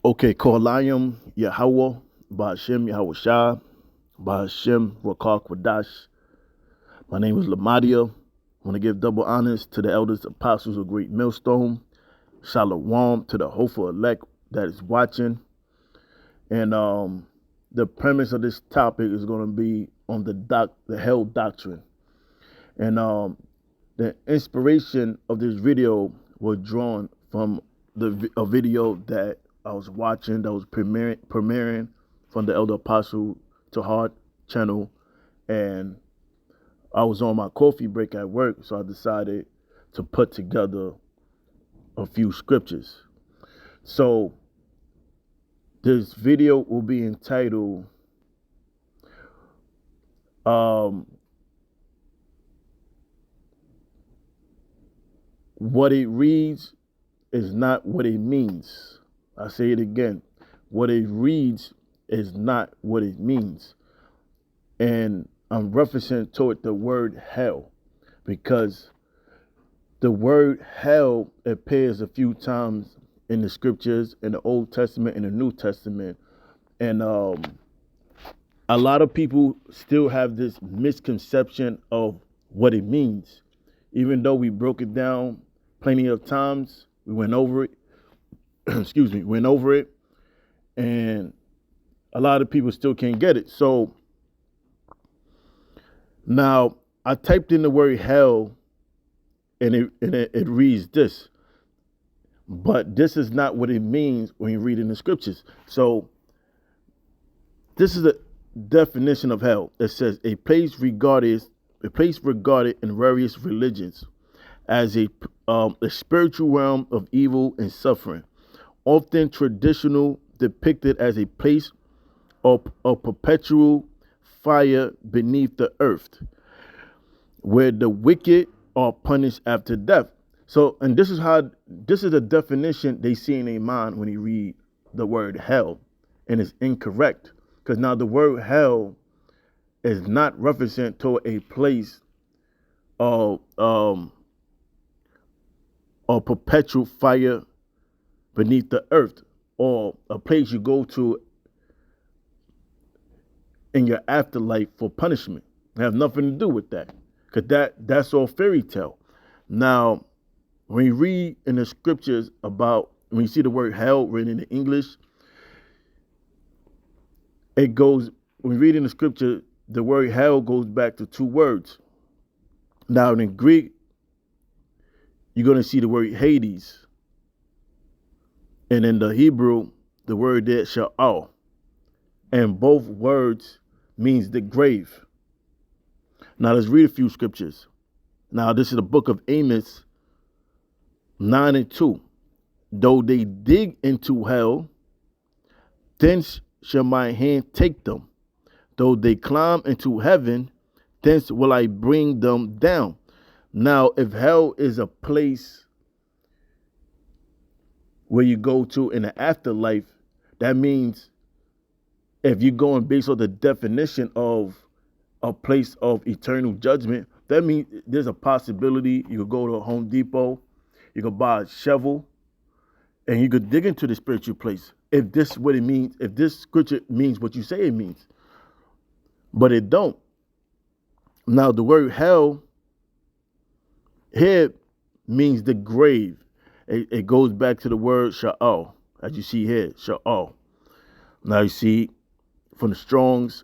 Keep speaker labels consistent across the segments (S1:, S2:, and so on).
S1: Okay, Kolayim Yahweh, Ba'ashem Yahweh Shah, Ba'ashem Rakar Kwadash. My name is Lamadia. I want to give double honors to the elders, apostles of Great Millstone. Shalom to the hopeful elect that is watching. And the premise of this topic is going to be on the hell doctrine. And the inspiration of this video was drawn from a video that I was watching that was premiering from the Elder Apostle Tahar channel, and I was on my coffee break at work, so I decided to put together a few scriptures. So this video will be entitled What It Reads is Not What It Means. I say it again. What it reads is not what it means. And I'm referencing toward the word hell, because the word hell appears a few times in the scriptures, in the Old Testament and the New Testament. And a lot of people still have this misconception of what it means. Even though we broke it down plenty of times, we went over it. Went over it. And a lot of people still can't get it. So now I typed in the word hell, and it reads this. But this is not what it means when you read in the scriptures. So this is the definition of hell. It says a place regarded in various religions as a spiritual realm of evil and suffering, often traditional, depicted as a place of perpetual fire beneath the earth, where the wicked are punished after death. So, and this is the definition they see in their mind when they read the word hell, and it's incorrect, because now the word hell is not referencing to a place of perpetual fire beneath the earth, or a place you go to in your afterlife for punishment. It has nothing to do with that, because that's all fairy tale. Now, when you read in the scriptures when you see the word hell written in English, when you read in the scripture, the word hell goes back to two words. Now, in Greek, you're going to see the word Hades. And in the Hebrew, the word there, Sha'al. And both words means the grave. Now, let's read a few scriptures. Now, this is the book of Amos 9:2. Though they dig into hell, thence shall my hand take them. Though they climb into heaven, thence will I bring them down. Now, if hell is a place where you go to in the afterlife, that means if you're going based on the definition of a place of eternal judgment, that means there's a possibility you could go to Home Depot, you could buy a shovel, and you could dig into the spiritual place. If this is what it means, if this scripture means what you say it means. But it don't. Now, the word hell here means the grave. It goes back to the word Sha'al, as you see here, Sha'al. Now you see from the Strong's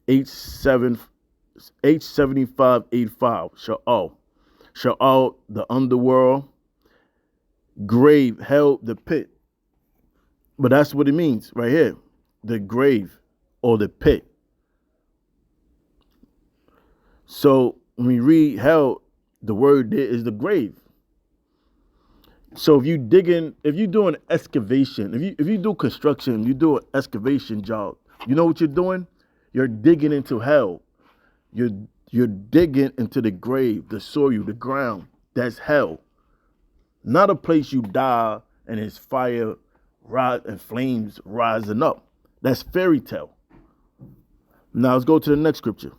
S1: 87585, Sha'al. Sha'al, the underworld, grave, hell, the pit. But that's what it means right here, the grave or the pit. So when we read hell, the word there is the grave. So if you're doing excavation, if you do construction, you do an excavation job, you know what you're doing? You're digging into hell. You're digging into the grave, the soil, the ground. That's hell. Not a place you die and it's fire and flames rising up. That's fairy tale. Now let's go to the next scripture.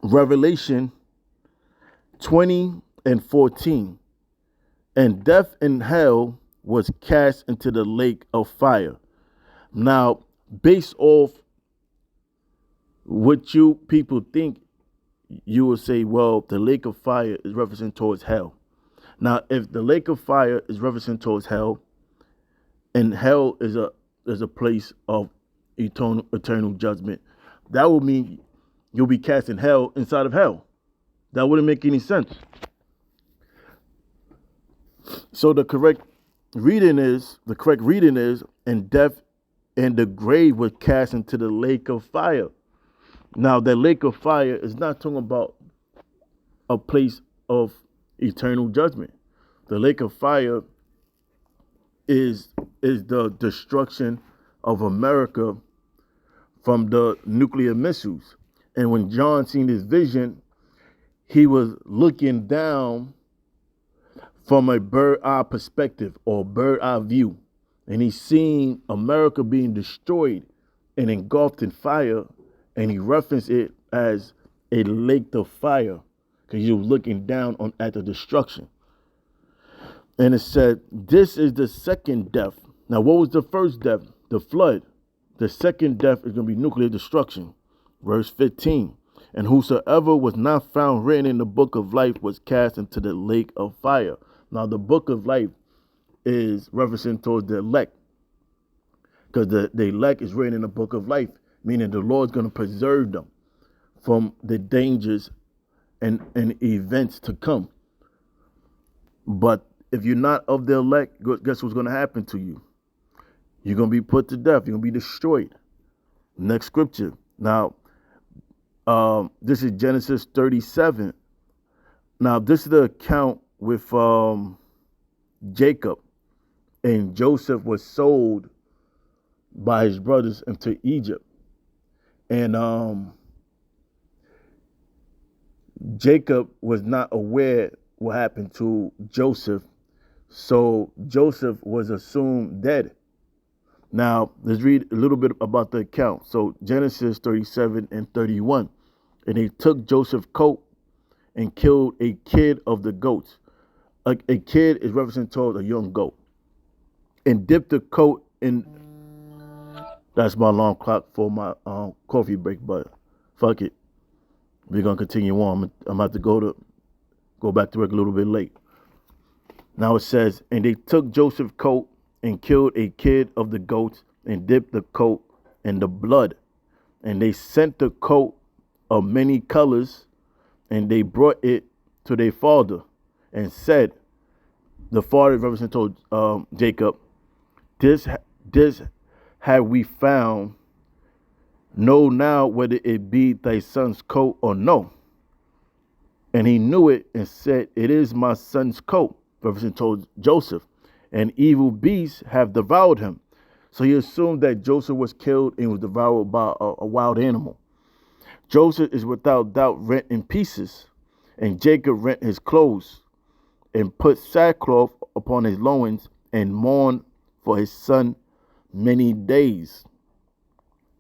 S1: Revelation 20:14. And death and hell was cast into the lake of fire. Now, based off what you people think, you will say, well, the lake of fire is referencing towards hell. Now, if the lake of fire is referencing towards hell, and hell is a place of eternal judgment, that would mean you'll be cast in hell inside of hell. That wouldn't make any sense. So the correct reading is, and death and the grave was cast into the lake of fire. Now, the lake of fire is not talking about a place of eternal judgment. The lake of fire is the destruction of America from the nuclear missiles. And when John seen this vision, he was looking down from a bird eye perspective or bird eye view. And he seen America being destroyed and engulfed in fire. And he referenced it as a lake of fire because he was looking down at the destruction. And it said, this is the second death. Now, what was the first death? The flood. The second death is going to be nuclear destruction. Verse 15. And whosoever was not found written in the book of life was cast into the lake of fire. Now, the book of life is referencing towards the elect, because the elect is written in the book of life, meaning the Lord's going to preserve them from the dangers and events to come. But if you're not of the elect, guess what's going to happen to you? You're going to be put to death. You're going to be destroyed. Next scripture. Now, this is Genesis 37. Now, this is the account with Jacob. And Joseph was sold by his brothers into Egypt. And Jacob was not aware what happened to Joseph. So Joseph was assumed dead. Now, let's read a little bit about the account. So Genesis 37 and 31. And he took Joseph's coat and killed a kid of the goats. A kid is represented towards a young goat. And dipped the coat in. That's my alarm clock for my coffee break, but fuck it. We're going to continue on. I'm about to go back to work a little bit late. Now it says, and they took Joseph's coat and killed a kid of the goats and dipped the coat in the blood. And they sent the coat of many colors, and they brought it to their father and said, the father represented Jacob, this have we found. Know now whether it be thy son's coat or no. And he knew it and said, it is my son's coat. Referencing told Joseph, and evil beasts have devoured him. So he assumed that Joseph was killed and was devoured by a wild animal. Joseph is without doubt rent in pieces, and Jacob rent his clothes and put sackcloth upon his loins and mourned for his son many days.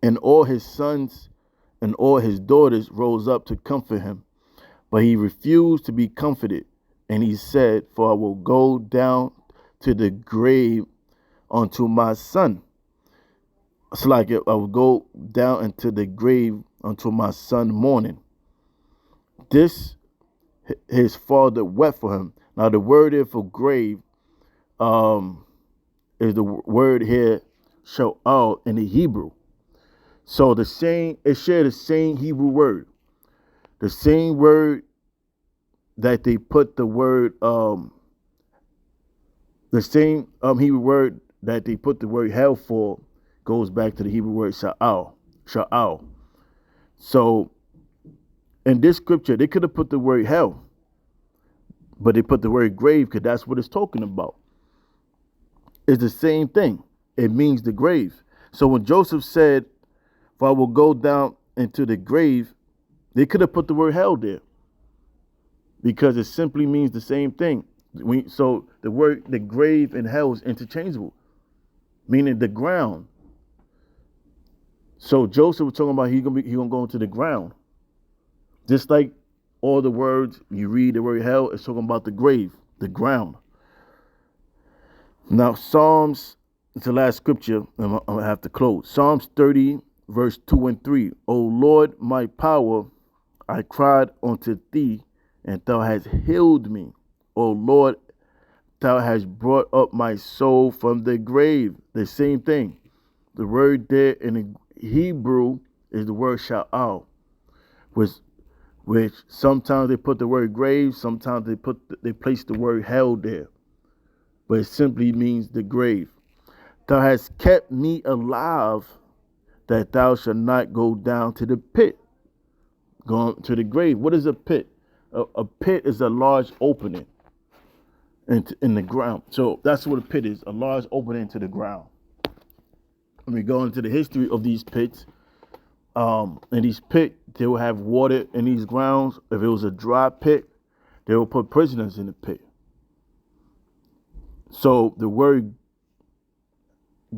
S1: And all his sons and all his daughters rose up to comfort him. But he refused to be comforted. And he said, for I will go down to the grave unto my son. It's like I will go down into the grave unto my son mourning. This his father wept for him. Now the word here for grave is the word here, sha'al, in the Hebrew. So it shared the same Hebrew word. The same word that they put the word, the same Hebrew word that they put the word hell for goes back to the Hebrew word sha'al. Sha'al. So in this scripture, they could have put the word hell, but they put the word grave because that's what it's talking about. It's the same thing. It means the grave. So when Joseph said, for I will go down into the grave, they could have put the word hell there because it simply means the same thing. So the grave and hell is interchangeable, meaning the ground. So Joseph was talking about he gonna go into the ground. Just like all the words, you read the word hell, it's talking about the grave, the ground. Now, Psalms, it's the last scripture, and I'm going to have to close. Psalms 30, verse 2 and 3. O Lord, my power, I cried unto thee, and thou hast healed me. O Lord, thou hast brought up my soul from the grave. The same thing. The word there in the Hebrew is the word sha'al, which sometimes they put the word grave, sometimes they place the word hell there, but it simply means the grave. Thou hast kept me alive, that thou shalt not go down to the pit, going to the grave. What is a pit? A pit is a large opening in the ground. So that's what a pit is, a large opening to the ground. When we go into the history of these pits, in these pits, they will have water in these grounds. If it was a dry pit, they will put prisoners in the pit. So the word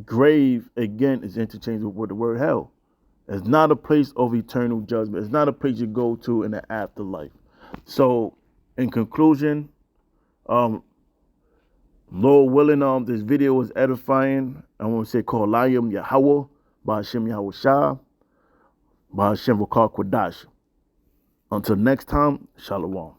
S1: grave, again, is interchangeable with the word hell. It's not a place of eternal judgment. It's not a place you go to in the afterlife. So, in conclusion, Lord willing, this video was edifying. I want to say, call Layam Yahweh, Ba'ashem Yahweh Shah, Ba'ashem Rakak Wadash. Until next time, Shalom.